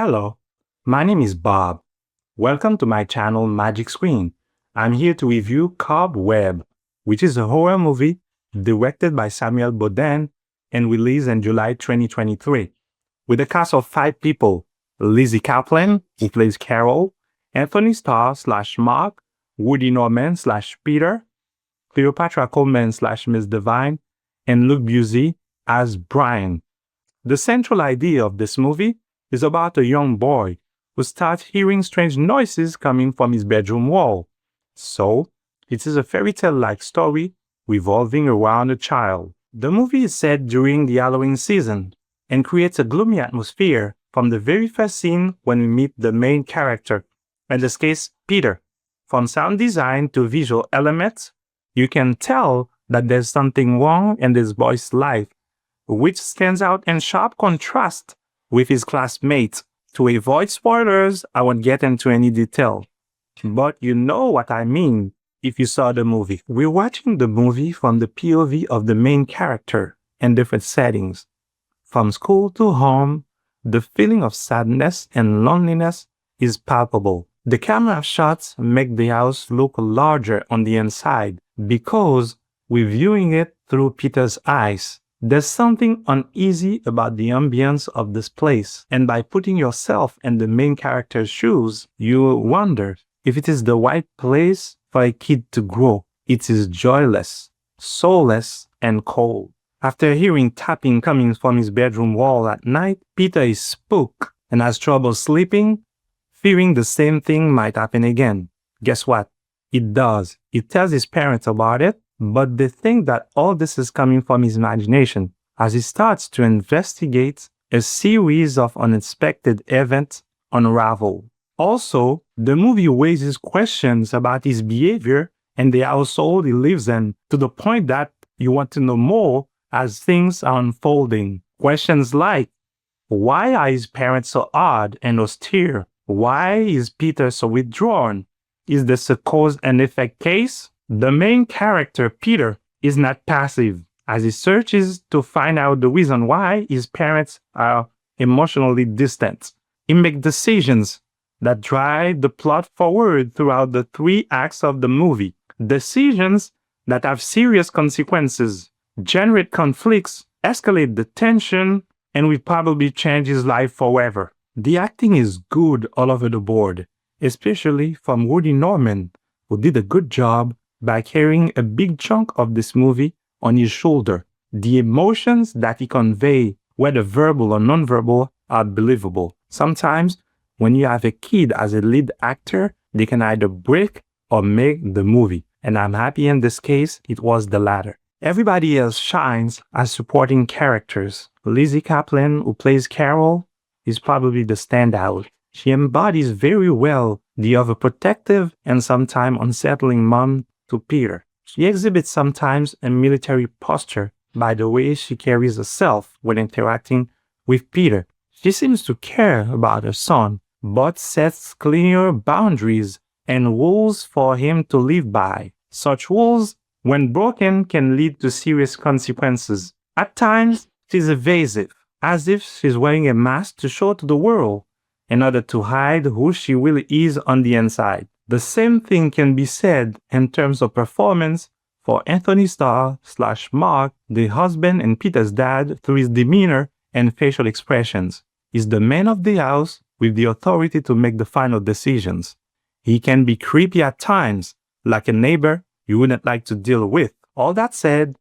Hello, my name is Bob. Welcome to my channel Magic Screen. I'm here to review Cobweb, which is a horror movie directed by Samuel Boden and released in July 2023. With a cast of 5 people, Lizzie Kaplan, who plays Carol, Anthony Starr / Mark, Woody Norman / Peter, Cleopatra Coleman / Miss Divine, and Luke Busey as Brian. The central idea of this movie is about a young boy who starts hearing strange noises coming from his bedroom wall. So, it is a fairy tale-like story revolving around a child. The movie is set during the Halloween season and creates a gloomy atmosphere from the very first scene when we meet the main character, in this case, Peter. From sound design to visual elements, you can tell that there's something wrong in this boy's life, which stands out in sharp contrast with his classmates. To avoid spoilers, I won't get into any detail, but you know what I mean if you saw the movie. We're watching the movie from the POV of the main character in different settings. From school to home, the feeling of sadness and loneliness is palpable. The camera shots make the house look larger on the inside because we're viewing it through Peter's eyes. There's something uneasy about the ambience of this place, and by putting yourself in the main character's shoes, you wonder if it is the right place for a kid to grow. It is joyless, soulless, and cold. After hearing tapping coming from his bedroom wall at night, Peter is spooked and has trouble sleeping, fearing the same thing might happen again. Guess what? It does. He tells his parents about it, but they think that all this is coming from his imagination. As he starts to investigate, a series of unexpected events unravel. Also, the movie raises questions about his behavior and the household he lives in, to the point that you want to know more as things are unfolding. Questions like, why are his parents so odd and austere? Why is Peter so withdrawn? Is this a cause and effect case? The main character, Peter, is not passive as he searches to find out the reason why his parents are emotionally distant. He makes decisions that drive the plot forward throughout the 3 acts of the movie. Decisions that have serious consequences, generate conflicts, escalate the tension, and will probably change his life forever. The acting is good all over the board, especially from Woody Norman, who did a good job by carrying a big chunk of this movie on his shoulder. The emotions that he conveys, whether verbal or nonverbal, are believable. Sometimes, when you have a kid as a lead actor, they can either break or make the movie. And I'm happy in this case, it was the latter. Everybody else shines as supporting characters. Lizzie Kaplan, who plays Carol, is probably the standout. She embodies very well the overprotective and sometimes unsettling mom to Peter. She exhibits sometimes a military posture by the way she carries herself when interacting with Peter. She seems to care about her son, but sets clear boundaries and rules for him to live by. Such rules, when broken, can lead to serious consequences. At times, she's evasive, as if she's wearing a mask to show to the world in order to hide who she really is on the inside. The same thing can be said in terms of performance for Anthony Starr / Mark, the husband and Peter's dad, through his demeanor and facial expressions. He's the man of the house with the authority to make the final decisions. He can be creepy at times, like a neighbor you wouldn't like to deal with. All that said,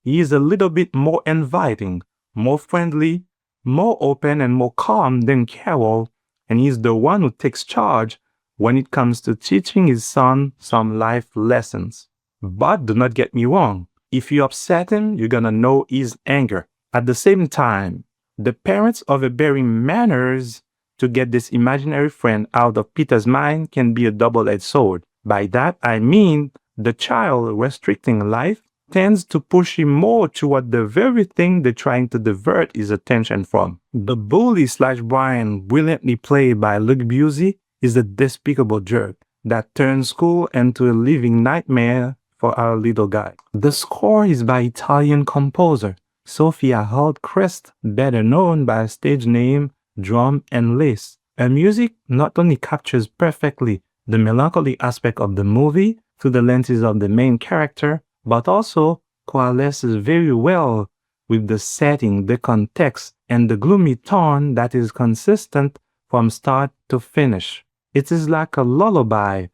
he is a little bit more inviting, more friendly, more open and more calm than Carol, and he's the one who takes charge when it comes to teaching his son some life lessons. But do not get me wrong, if you upset him, you're gonna know his anger. At the same time, the parents overbearing manners to get this imaginary friend out of Peter's mind can be a double-edged sword. By that, I mean the child restricting life tends to push him more toward the very thing they're trying to divert his attention from. The bully / Brian, brilliantly played by Luke Busey, is a despicable jerk that turns school into a living nightmare for our little guy. The score is by Italian composer Sofia Hildcrest, better known by her stage name Drum and Lace. And music not only captures perfectly the melancholy aspect of the movie through the lenses of the main character, but also coalesces very well with the setting, the context, and the gloomy tone that is consistent from start to finish. It is like a lullaby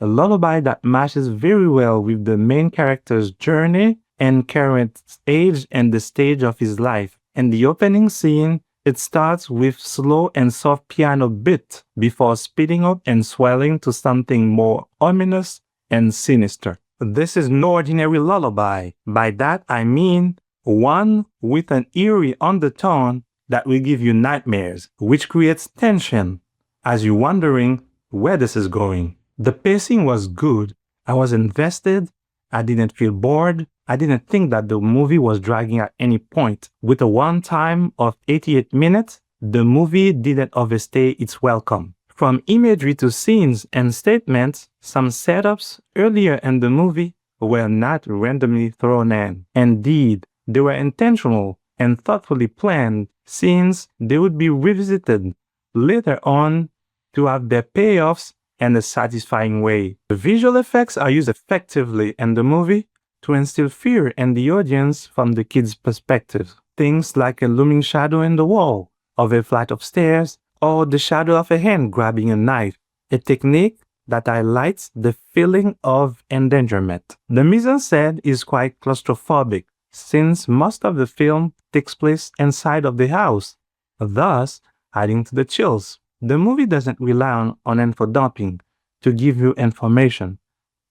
that matches very well with the main character's journey and current age and the stage of his life. And the opening scene, it starts with slow and soft piano beat before speeding up and swelling to something more ominous and sinister. This is no ordinary lullaby. By that I mean one with an eerie undertone that will give you nightmares, which creates tension as you're wondering where this is going. The pacing was good. I was invested. I didn't feel bored. I didn't think that the movie was dragging at any point. With a runtime of 88 minutes, the movie didn't overstay its welcome. From imagery to scenes and statements, some setups earlier in the movie were not randomly thrown in. Indeed, they were intentional and thoughtfully planned scenes they would be revisited later on to have their payoffs in a satisfying way. The visual effects are used effectively in the movie to instill fear in the audience from the kids' perspective. Things like a looming shadow in the wall of a flight of stairs or the shadow of a hand grabbing a knife, a technique that highlights the feeling of endangerment. The mise-en-scène is quite claustrophobic since most of the film takes place inside of the house, thus adding to the chills. The movie doesn't rely on info dumping to give you information.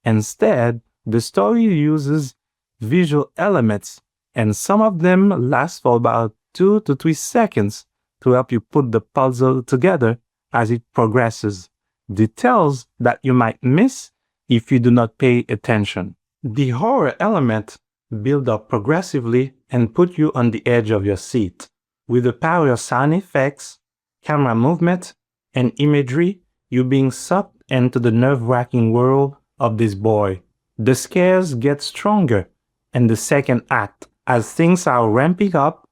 Instead, the story uses visual elements, and some of them last for about 2 to 3 seconds to help you put the puzzle together as it progresses. Details that you might miss if you do not pay attention. The horror element build up progressively and put you on the edge of your seat. With the power of sound effects, camera movement, and imagery, you're being sucked into the nerve-wracking world of this boy. The scares get stronger in the second act as things are ramping up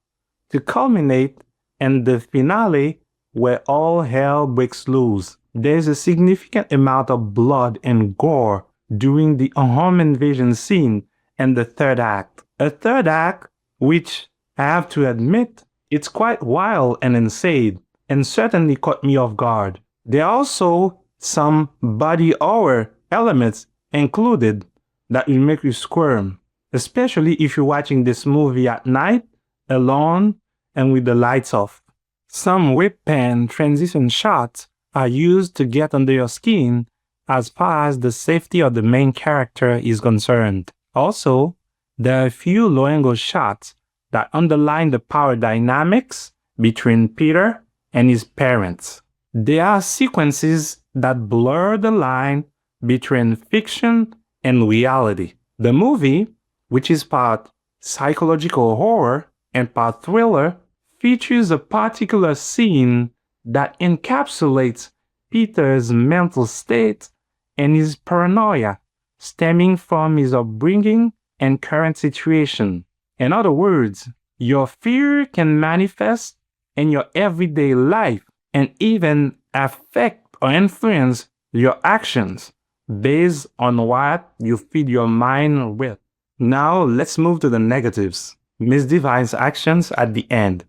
to culminate in the finale where all hell breaks loose. There's a significant amount of blood and gore during the home invasion scene in the third act. A third act which, I have to admit, it's quite wild and insane, and certainly caught me off guard. There are also some body horror elements included that will make you squirm, especially if you're watching this movie at night, alone, and with the lights off. Some whip pan transition shots are used to get under your skin as far as the safety of the main character is concerned. Also, there are a few low-angle shots that underline the power dynamics between Peter and his parents. There are sequences that blur the line between fiction and reality. The movie, which is part psychological horror and part thriller, features a particular scene that encapsulates Peter's mental state and his paranoia stemming from his upbringing and current situation. In other words, your fear can manifest in your everyday life and even affect or influence your actions based on what you feed your mind with. Now let's move to the negatives. Miss Devine's actions at the end.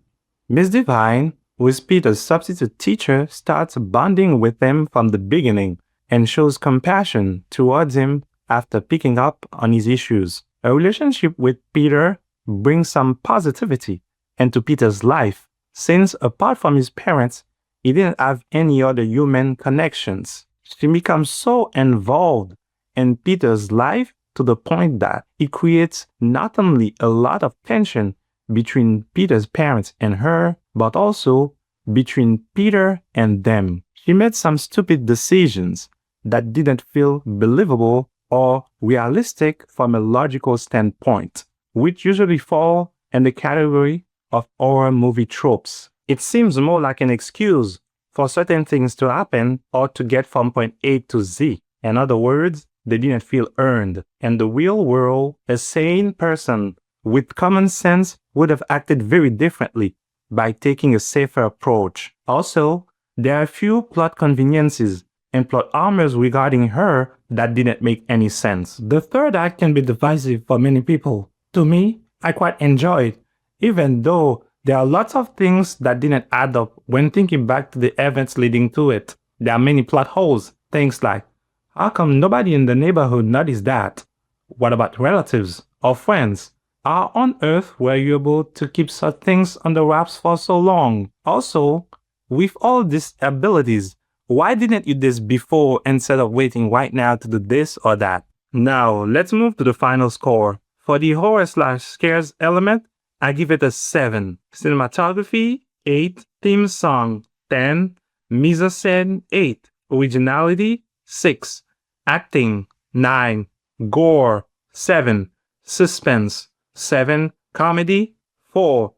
Miss Devine, who is Peter's substitute teacher, starts bonding with him from the beginning and shows compassion towards him after picking up on his issues. A relationship with Peter brings some positivity into Peter's life, since apart from his parents, he didn't have any other human connections. She becomes so involved in Peter's life to the point that it creates not only a lot of tension between Peter's parents and her, but also between Peter and them. She made some stupid decisions that didn't feel believable or realistic from a logical standpoint, which usually fall in the category of horror movie tropes. It seems more like an excuse for certain things to happen or to get from point A to Z. In other words, they didn't feel earned. In the real world, a sane person with common sense would have acted very differently by taking a safer approach. Also, There are a few plot conveniences and plot armors regarding her that didn't make any sense. The third act can be divisive for many people. To me, I quite enjoy it, even though there are lots of things that didn't add up when thinking back to the events leading to it. There are many plot holes, things like, how come nobody in the neighborhood noticed that? What about relatives or friends? How on earth were you able to keep such things under wraps for so long? Also, with all these abilities, why didn't you do this before instead of waiting right now to do this or that? Now, let's move to the final score. For the horror/scares element, I give it a 7. Cinematography, 8. Theme song, 10. Mise-en-scène, 8. Originality, 6. Acting, 9. Gore, 7. Suspense, 7. Comedy, 4.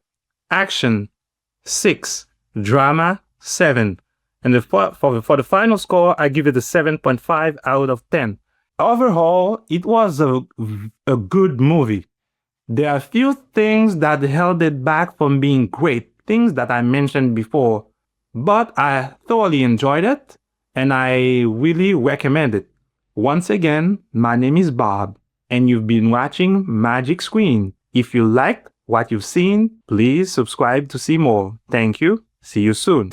Action, 6. Drama, 7. And for the final score, I give it a 7.5 out of 10. Overall, it was a good movie. There are a few things that held it back from being great, things that I mentioned before, but I thoroughly enjoyed it and I really recommend it. Once again, my name is Bob and you've been watching Magic Screen. If you liked what you've seen, please subscribe to see more. Thank you. See you soon.